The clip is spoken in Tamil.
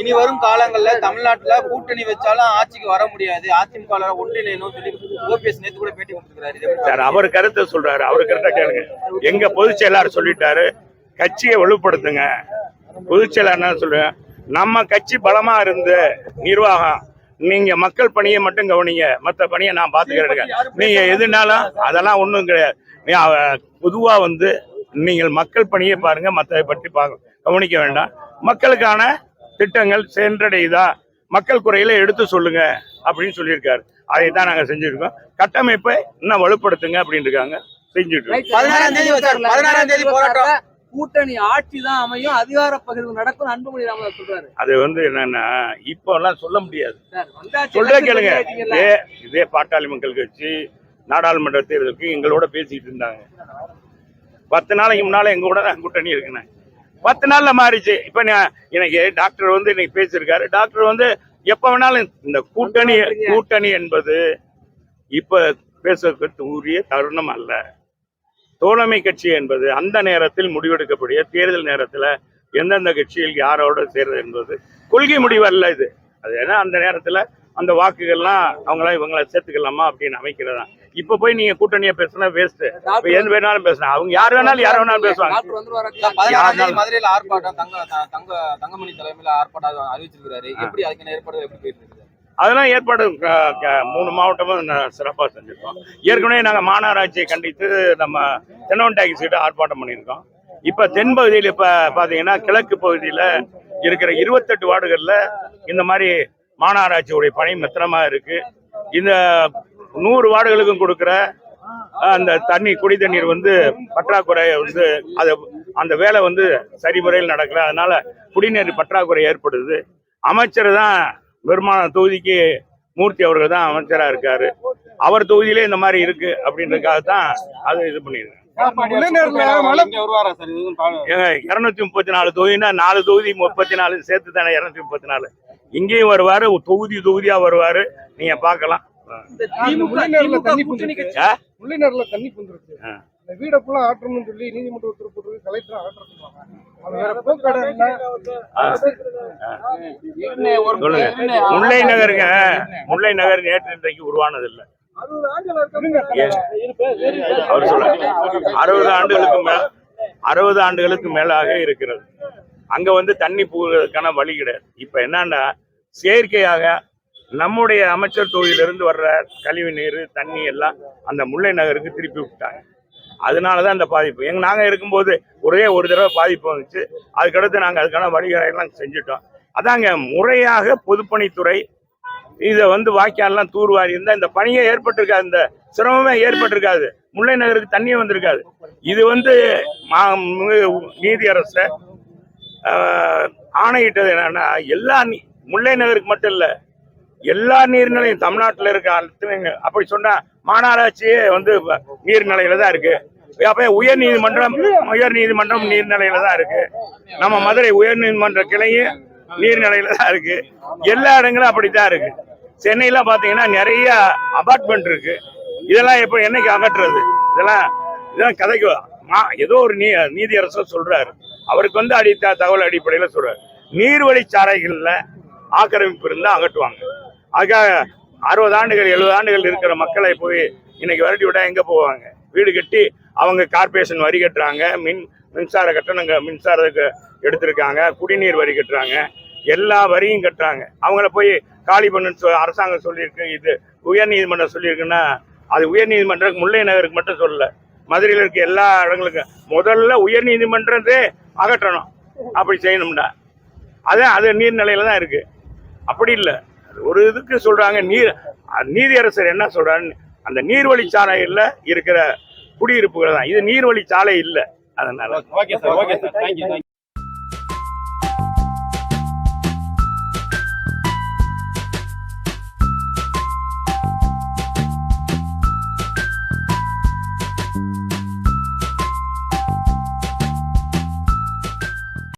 இனி வரும் காலங்கள்ல தமிழ்நாட்டுல கூட்டணி வச்சாலும் ஆட்சிக்கு வர முடியாது, அதிமுக ஒன்றிணையணும் சொல்லி ஓபிஎஸ் நேத்து கூட பேட்டி கொடுத்துருக்காரு. அவர் கருத்தை சொல்றாரு, அவர் கருத்தை கேளுங்க. எங்க பொதுச் செயலாளர் சொல்லிட்டாரு, கட்சியை வலுப்படுத்துங்க. பொதுச் செயலாளர் என்ன சொல்றேன், நம்ம கட்சி பலமா இருந்து நிர்வாகம், நீங்க மக்கள் பணியை மட்டும் கவனிங்க, மற்ற பணியை நான் பாத்துக்கிறேன். நீங்க எதுனாலும் அதெல்லாம் ஒண்ணும் கிடையாது. பொதுவா நீங்கள் மக்கள் பணியை பாருங்க, மற்றதை பற்றி கவனிக்க வேண்டாம். மக்களுக்கான திட்டங்கள் சென்றடையுதா, மக்கள் குறையில எடுத்து சொல்லுங்க அப்படின்னு சொல்லியிருக்காரு. அதை தான் நாங்க செஞ்சிருக்கோம். கட்டமைப்பை இன்னும் வலுப்படுத்துங்க அப்படின்னு இருக்காங்க, செஞ்சுட்டு இருக்கோம். 16ஆம் தேதி போராட்டம், கூட்டணி ஆட்சி தான் அமையும், அதிகார பகிர்வு நடக்கும் அன்புமணி ராமதாஸ் சொல்றாரு. அது என்னன்னா இப்போ எல்லாம் சொல்ல முடியாது. சொல்ற கேளுங்க, இதே பாட்டாளி மக்கள் கட்சி நாடாளுமன்ற தேர்தலுக்கு எங்களோட பேசிட்டு இருந்தாங்க. 10 நாளைக்கு முன்னால எங்க கூட கூட்டணி இருக்குன்னு 10 நாள்ல மாறிச்சு. இப்ப எனக்கு டாக்டர் இன்னைக்கு பேசியிருக்காரு. டாக்டர் எப்ப வேணாலும் இந்த கூட்டணி என்பது இப்ப பேசுறதுக்கு உரிய தருணம் அல்ல. தோழமை கட்சி என்பது அந்த நேரத்தில் முடிவெடுக்கக்கூடிய தேர்தல் நேரத்துல எந்தெந்த கட்சியில் யாரோட சேர்றது என்பது கொள்கை முடிவு அல்ல இது. அது ஏன்னா அந்த நேரத்துல அந்த வாக்குகள்லாம் இவங்களை சேர்த்துக்கலாமா அப்படின்னு அமைக்கிறதா. இப்ப போய் நீங்க கூட்டணியா பேசினா வேஸ்ட். எது வேணாலும் பேசலாம், அவங்க யார் வேணாலும் பேசுவாங்க. 16ஆம் தேதி மதுரையில் ஆர்ப்பாட்டம், தங்கமணி தலைமையில ஆர்ப்பாட்டம் அறிவிச்சிருக்காரு. எப்படி அதுக்கான ஏற்பாடு எப்படி போயிட்டு இருக்கு? அதெல்லாம் ஏற்பாடு 3 மாவட்டமும் சிறப்பாக செஞ்சிருக்கோம். ஏற்கனவே நாங்கள் மாநகராட்சியை கண்டித்து நம்ம தென்னவன் டாக்ஸி கிட்ட ஆர்ப்பாட்டம் பண்ணியிருக்கோம். இப்போ தென் பகுதியில் இப்போ பார்த்தீங்கன்னா கிழக்கு பகுதியில் இருக்கிற 28 வார்டுகளில் இந்த மாதிரி மாநகராட்சியுடைய பணி மெத்தனமாக இருக்கு. இந்த 100 வார்டுகளுக்கும் கொடுக்குற அந்த குடி தண்ணீர் பற்றாக்குறை அந்த வேலை சரிமுறையில் நடக்கல. அதனால குடிநீர் பற்றாக்குறை ஏற்படுது. அமைச்சர் தான் பெருமான தொகுதிக்கு மூர்த்தி அவர்கள் தான் அமைச்சராக இருக்காரு. அவர் தொகுதியிலே இந்த மாதிரி இருக்கு அப்படின்றதுக்காக தான் அது இது பண்ணிருக்காங்க. 234 தொகுதினா 4 தொகுதி 34 சேர்த்து தானே 234. இங்கேயும் வருவாரு, தொகுதியா வருவாரு, நீங்க பாக்கலாம். வீட ஃபுல்லா ஆற்றணும்னு சொல்லி நீதிமன்ற உத்தரவு போட்டு கலெக்டர் ஆற்றணும். முல்லை நகர் நேற்று இன்றைக்கு உருவானது இல்லை. அவர் சொல்ல 60 ஆண்டுகளுக்கு மேலாக இருக்கிறது. அங்க தண்ணி போகிறதுக்கான வழி கிடையாது. இப்ப என்னன்னா செயற்கையாக நம்முடைய அமைச்சர் தொகுதியிலிருந்து வர்ற கழிவு நீர் தண்ணி எல்லாம் அந்த முல்லை நகருக்கு திருப்பி விட்டாங்க. அதனாலதான் இந்த பாதிப்பு. நாங்க இருக்கும்போது ஒரே ஒரு தடவை பாதிப்பு வந்துச்சு. அதுக்கடுத்து நாங்க அதுக்கான வழிகளையெல்லாம் செஞ்சுட்டோம். அதாங்க முறையாக பொதுப்பணித்துறை இதை வாய்க்கால்லாம் தூர்வாரி இருந்தா இந்த பணியே ஏற்பட்டிருக்காது, இந்த சிரமமே ஏற்பட்டிருக்காது, முல்லை நகருக்கு தண்ணியே வந்திருக்காது. இது நீதியரச ஆணையிட்டது என்னன்னா எல்லா முல்லை நகருக்கு மட்டும் இல்ல, எல்லா நீர்நிலையும் தமிழ்நாட்டில் இருக்க அப்படி சொன்னா மாநகராட்சியே நீர்நிலையில தான் இருக்கு. அப்ப உயர் நீதிமன்றம் நீர்நிலையில தான் இருக்கு. நம்ம மதுரை உயர் நீதிமன்ற கிளையும் நீர்நிலையில தான் இருக்கு. எல்லா இடங்களும் அப்படித்தான் இருக்கு. சென்னையில பாத்தீங்கன்னா நிறைய அபார்ட்மெண்ட் இருக்கு. இதெல்லாம் எப்ப என்னைக்கு அகற்றுறது? இதெல்லாம் கதைக்கு ஏதோ ஒரு நீதியரசர் சொல்றாரு. அவருக்கு அடித்த தகவல் அடிப்படையில சொல்றாரு, நீர்வழிச்சாலைகள்ல ஆக்கிரமிப்பு இருந்தா அகற்றுவாங்க. அதுக்காக 60 ஆண்டுகள் 70 ஆண்டுகள் இருக்கிற மக்களை போய் இன்னைக்கு விரட்டி விட்டா எங்க போவாங்க? வீடு கட்டி அவங்க கார்பரேஷன் வரி கட்டுறாங்க, மின்சார கட்டணங்க மின்சாரத்துக்கு எடுத்திருக்காங்க, குடிநீர் வரி கட்டுறாங்க, எல்லா வரியும் கட்டுறாங்க. அவங்கள போய் காலி பண்ணு அரசாங்கம் சொல்லியிருக்கு. இது உயர் நீதிமன்றம் சொல்லியிருக்குன்னா அது உயர் நீதிமன்றம் முல்லை நகருக்கு மட்டும் சொல்லல, மதுரையில் இருக்க எல்லா இடங்களுக்கும் முதல்ல உயர் நீதிமன்றத்தை அகற்றணும். அப்படி செய்யணும்னா அது நீர்நிலையில தான் இருக்கு. அப்படி இல்லை, ஒரு இதுக்கு சொல்றாங்க. நீதியரசர் என்ன சொல்றாரு, அந்த நீர்வழிச்சாலையில் இருக்கிற குடியிருப்புகள் தான் இது, நீர்வழிச்சாலை இல்லை. அதனால